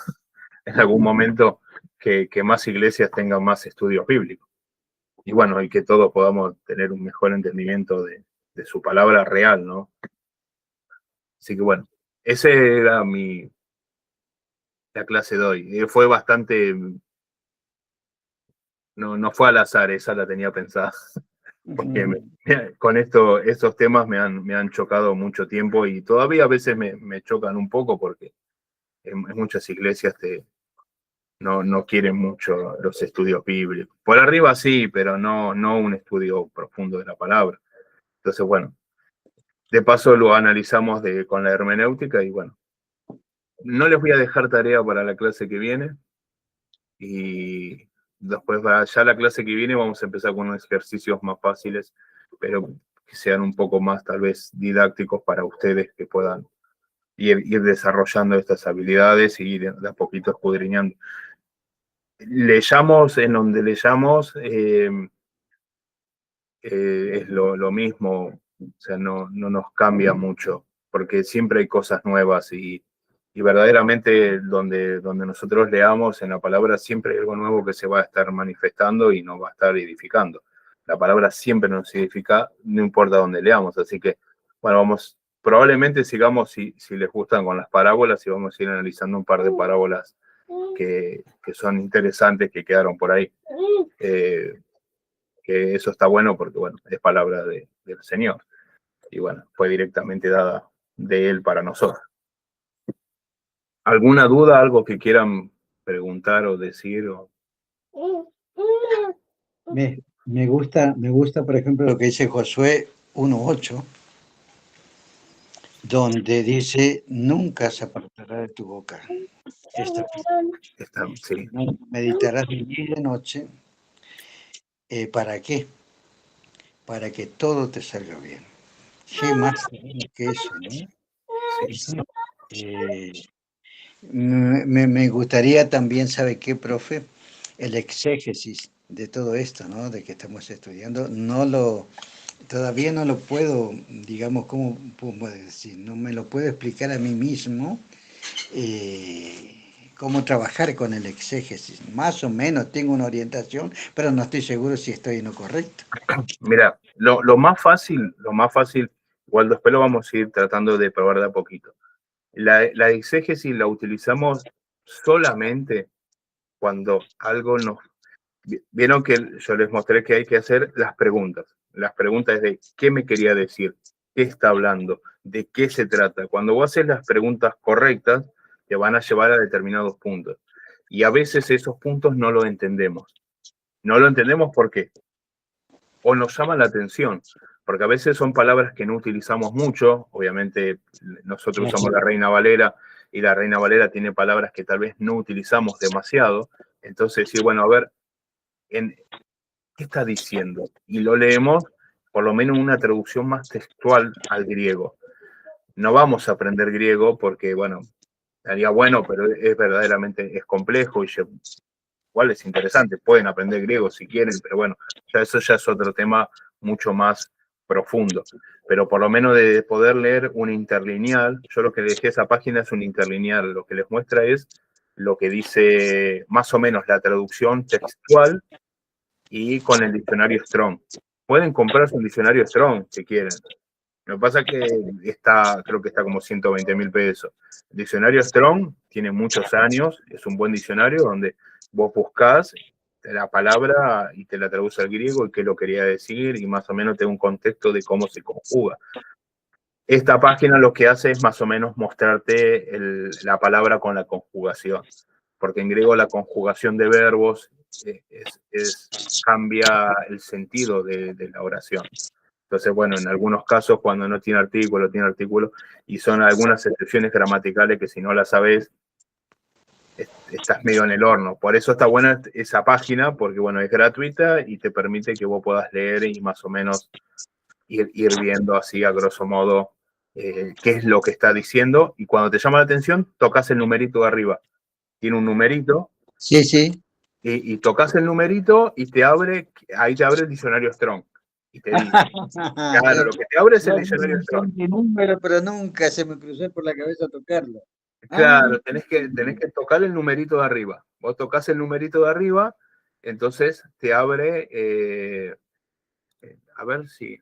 en algún momento que más iglesias tengan más estudios bíblicos. Y bueno, y que todos podamos tener un mejor entendimiento de su palabra real, ¿no? Así que bueno, esa era la clase de hoy. Fue bastante, no fue al azar, esa la tenía pensada, porque con estos temas me han chocado mucho tiempo y todavía a veces me chocan un poco porque en muchas iglesias no quieren mucho los estudios bíblicos. Por arriba sí, pero no un estudio profundo de la palabra. Entonces, bueno, de paso lo analizamos con la hermenéutica y bueno, no les voy a dejar tarea para la clase que viene y después ya la clase que viene vamos a empezar con unos ejercicios más fáciles, pero que sean un poco más tal vez didácticos para ustedes que puedan ir desarrollando estas habilidades y ir de a poquito escudriñando. Leyamos en donde leyamos, es lo mismo, o sea, no nos cambia mucho, porque siempre hay cosas nuevas y verdaderamente donde nosotros leamos en la palabra siempre hay algo nuevo que se va a estar manifestando y nos va a estar edificando. La palabra siempre nos edifica, no importa dónde leamos, así que, bueno, probablemente sigamos, si les gustan con las parábolas, y vamos a ir analizando un par de parábolas que son interesantes, que quedaron por ahí. Que eso está bueno porque, bueno, es palabra del Señor. Y bueno, fue directamente dada de Él para nosotros. ¿Alguna duda, algo que quieran preguntar o decir? Me gusta, por ejemplo, lo que dice Josué 1:8, donde dice, nunca se apartará de tu boca esta Sí. meditarás de día y de noche. ¿Para qué? Para que todo te salga bien. ¿Qué más que eso, no? Sí. Me gustaría también, ¿sabe qué, profe? El exégesis de todo esto, ¿no? De que estamos estudiando, todavía no lo puedo, digamos, ¿cómo puedo decir? No me lo puedo explicar a mí mismo, cómo trabajar con el exégesis. Más o menos tengo una orientación, pero no estoy seguro si estoy en lo correcto. Mira, lo más fácil, igual después lo vamos a ir tratando de probar de a poquito. La exégesis la utilizamos solamente cuando algo nos... Vieron que yo les mostré que hay que hacer las preguntas. Las preguntas de qué me quería decir, qué está hablando, de qué se trata. Cuando vos haces las preguntas correctas, te van a llevar a determinados puntos. Y a veces esos puntos no lo entendemos. No lo entendemos ¿por qué? O nos llama la atención, porque a veces son palabras que no utilizamos mucho. Obviamente nosotros usamos la Reina Valera y la Reina Valera tiene palabras que tal vez no utilizamos demasiado. Entonces, sí, bueno, a ver, ¿qué está diciendo? Y lo leemos, por lo menos una traducción más textual al griego. No vamos a aprender griego porque, bueno, estaría bueno, pero verdaderamente complejo y igual es interesante. Pueden aprender griego si quieren, pero bueno, eso ya es otro tema mucho más profundo. Pero por lo menos de poder leer un interlineal, yo lo que dejé esa página es un interlineal, lo que les muestra es lo que dice más o menos la traducción textual y con el diccionario Strong. Pueden comprarse un diccionario Strong si quieren. Lo que pasa es que creo que está como 120.000 pesos. El diccionario Strong tiene muchos años, es un buen diccionario donde vos buscás la palabra y te la traduce al griego y qué lo quería decir y más o menos te da un contexto de cómo se conjuga. Esta página lo que hace es más o menos mostrarte la palabra con la conjugación, porque en griego la conjugación de verbos cambia el sentido de la oración. Entonces, bueno, en algunos casos cuando no tiene artículo, y son algunas excepciones gramaticales que si no las sabes, estás medio en el horno. Por eso está buena esa página, porque bueno, es gratuita y te permite que vos puedas leer y más o menos ir viendo así a grosso modo qué es lo que está diciendo. Y cuando te llama la atención, tocas el numerito de arriba. Tiene un numerito. Sí, sí. Y tocas el numerito y ahí te abre el diccionario Strong. Y te dice, claro, lo que te abre es el diccionario Strong. De número, pero nunca se me cruzó por la cabeza tocarlo. Claro, tenés que tocar el numerito de arriba. Vos tocas el numerito de arriba, entonces te abre, a ver si,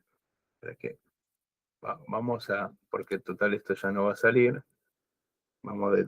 vamos porque total esto ya no va a salir. Vamos a detener.